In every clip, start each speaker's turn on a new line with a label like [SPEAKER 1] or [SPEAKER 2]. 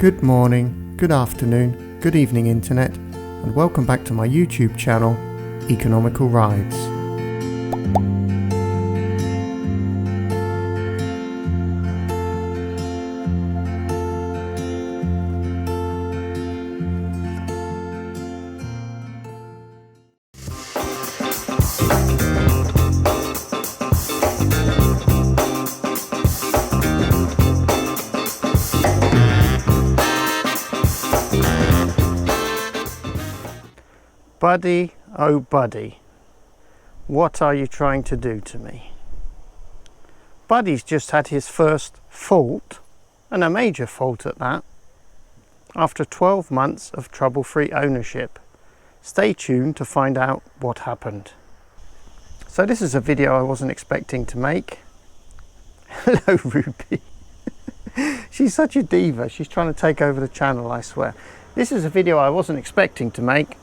[SPEAKER 1] Good morning, good afternoon, good evening internet, and welcome back to my YouTube channel, Economical Rides. Buddy, oh buddy, what are you trying to do to me? Buddy's just had his first fault, and a major fault at that, after 12 months of trouble-free ownership. Stay tuned to find out what happened. So this is a video I wasn't expecting to make. Hello Ruby. She's such a diva, she's trying to take over the channel, I swear. This is a video I wasn't expecting to make.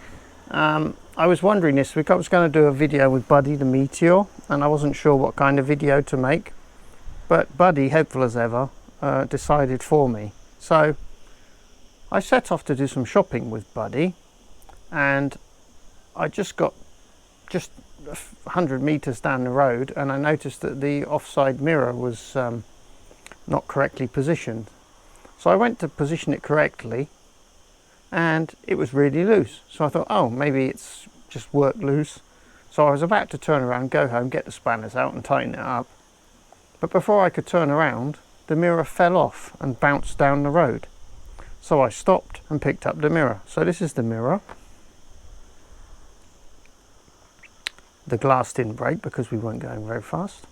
[SPEAKER 1] I was wondering this week, I was going to do a video with Buddy the Meteor, and I wasn't sure what kind of video to make, but Buddy, helpful as ever, decided for me. So I set off to do some shopping with Buddy, and I just got 100 meters down the road, and I noticed that the offside mirror was not correctly positioned. So I went to position it correctly, and it was really loose. So I thought, oh, maybe it's just worked loose. So I was about to turn around, go home, get the spanners out and tighten it up. But before I could turn around, the mirror fell off and bounced down the road. So I stopped and picked up the mirror. So this is the mirror. The glass didn't break because we weren't going very fast.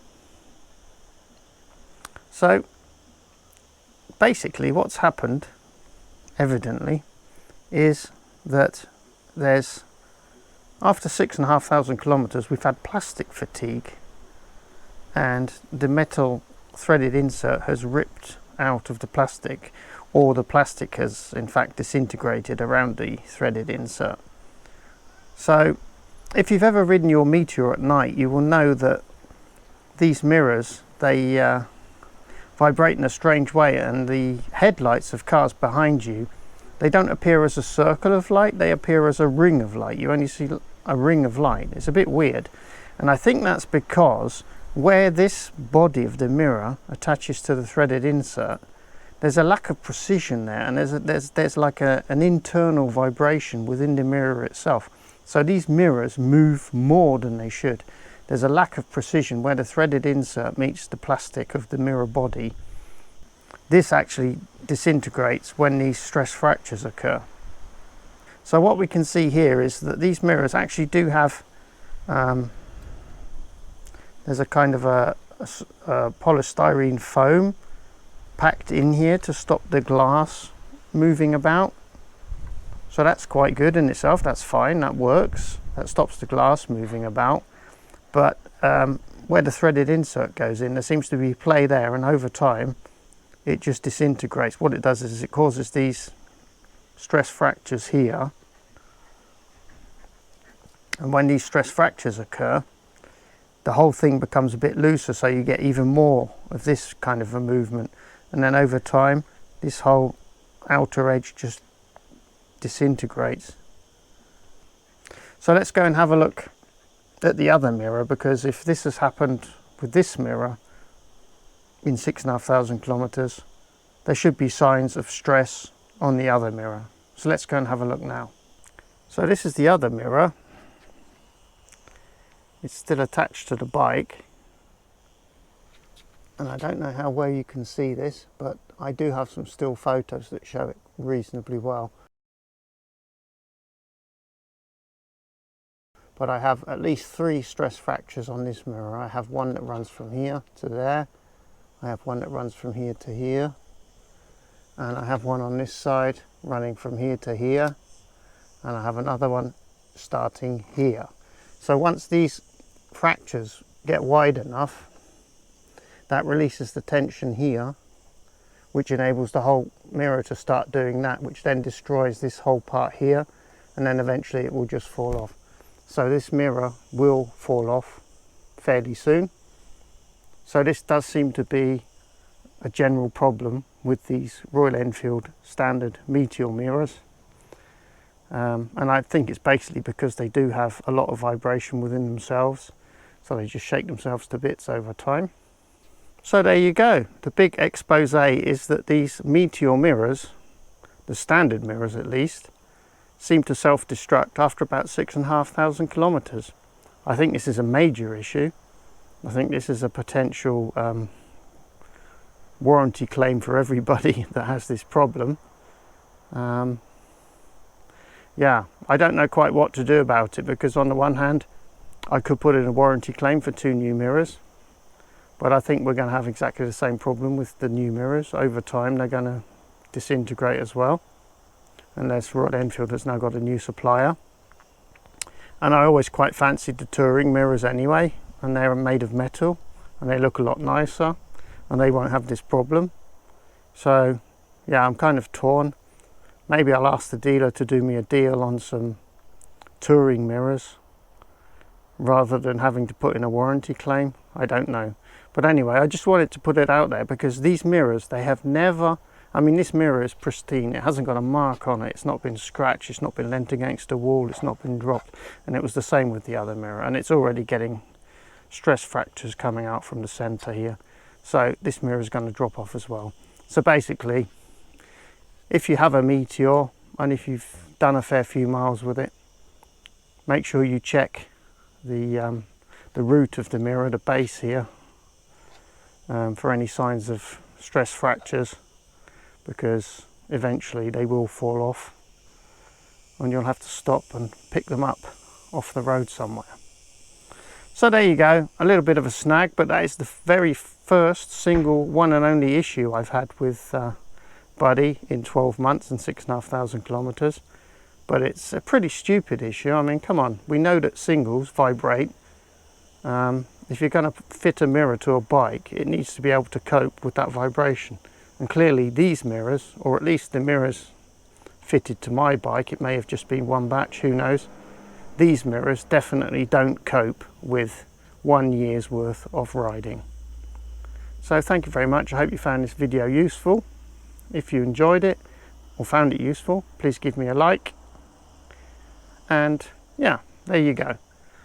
[SPEAKER 1] So basically what's happened, evidently, is that after 6,500 kilometers we've had plastic fatigue, and the metal threaded insert has ripped out of the plastic, or the plastic has in fact disintegrated around the threaded insert. So if you've ever ridden your Meteor at night, you will know that these mirrors, they vibrate in a strange way, and the headlights of cars behind you, they don't appear as a circle of light, they appear as a ring of light. You only see a ring of light. It's a bit weird. And I think that's because where this body of the mirror attaches to the threaded insert, there's a lack of precision there, and there's like an internal vibration within the mirror itself. So these mirrors move more than they should. There's a lack of precision where the threaded insert meets the plastic of the mirror body. This actually disintegrates when these stress fractures occur. So what we can see here is that these mirrors actually do have, there's a kind of a polystyrene foam packed in here to stop the glass moving about. So that's quite good in itself, that's fine, that works. That stops the glass moving about. But where the threaded insert goes in, there seems to be play there, and over time it just disintegrates. What it does is it causes these stress fractures here, and when these stress fractures occur, the whole thing becomes a bit looser, so you get even more of this kind of a movement, and then over time this whole outer edge just disintegrates. So let's go and have a look at the other mirror, because if this has happened with this mirror in 6,500 kilometers, there should be signs of stress on the other mirror. So let's go and have a look now. So this is the other mirror. It's still attached to the bike, and I don't know how well you can see this, but I do have some still photos that show it reasonably well. But I have at least 3 stress fractures on this mirror. I have one that runs from here to there, I have one that runs from here to here, and I have one on this side running from here to here, and I have another one starting here. So once these fractures get wide enough, that releases the tension here, which enables the whole mirror to start doing that, which then destroys this whole part here, and then eventually it will just fall off. So this mirror will fall off fairly soon. So this does seem to be a general problem with these Royal Enfield standard Meteor mirrors. And I think it's basically because they do have a lot of vibration within themselves, so they just shake themselves to bits over time. So there you go. The big expose is that these Meteor mirrors, the standard mirrors at least, seem to self-destruct after about 6,500 kilometres. I think this is a major issue. I think this is a potential warranty claim for everybody that has this problem. Yeah, I don't know quite what to do about it, because on the one hand I could put in a warranty claim for 2 new mirrors, but I think we're going to have exactly the same problem with the new mirrors. Over time they're going to disintegrate as well, unless Royal Enfield has now got a new supplier. And I always quite fancied the touring mirrors anyway, and they're made of metal and they look a lot nicer and they won't have this problem. So yeah, I'm kind of torn. Maybe I'll ask the dealer to do me a deal on some touring mirrors rather than having to put in a warranty claim. I don't know. But anyway, I just wanted to put it out there because these mirrors, they have never, I mean, this mirror is pristine. It hasn't got a mark on it. It's not been scratched. It's not been leant against a wall. It's not been dropped. And it was the same with the other mirror. And it's already getting stress fractures coming out from the center here. So this mirror is going to drop off as well. So basically, if you have a Meteor and if you've done a fair few miles with it, make sure you check the root of the mirror, the base here, for any signs of stress fractures, because eventually they will fall off and you'll have to stop and pick them up off the road somewhere. So there you go, a little bit of a snag, but that is the very first single one and only issue I've had with Buddy in 12 months and 6,500 kilometres. But it's a pretty stupid issue. I mean, come on, we know that singles vibrate. If you're going to fit a mirror to a bike, it needs to be able to cope with that vibration. And clearly these mirrors, or at least the mirrors fitted to my bike, it may have just been one batch, who knows, these mirrors definitely don't cope with 1 year's worth of riding. So thank you very much. I hope you found this video useful. If you enjoyed it or found it useful, please give me a like. And yeah, there you go.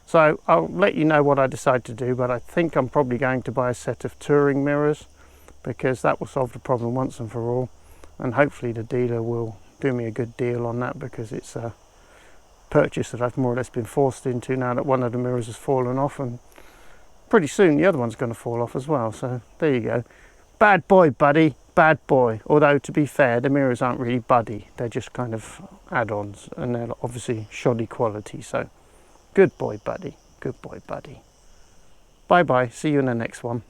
[SPEAKER 1] So I'll let you know what I decide to do, but I think I'm probably going to buy a set of touring mirrors, because that will solve the problem once and for all. And hopefully the dealer will do me a good deal on that, because it's a purchase that I've more or less been forced into now that one of the mirrors has fallen off, and pretty soon the other one's going to fall off as well. So there you go. Bad boy, Buddy. Bad boy. Although, to be fair, the mirrors aren't really Buddy. They're just kind of add-ons, and they're obviously shoddy quality. So good boy, Buddy. Good boy, Buddy. Bye bye. See you in the next one.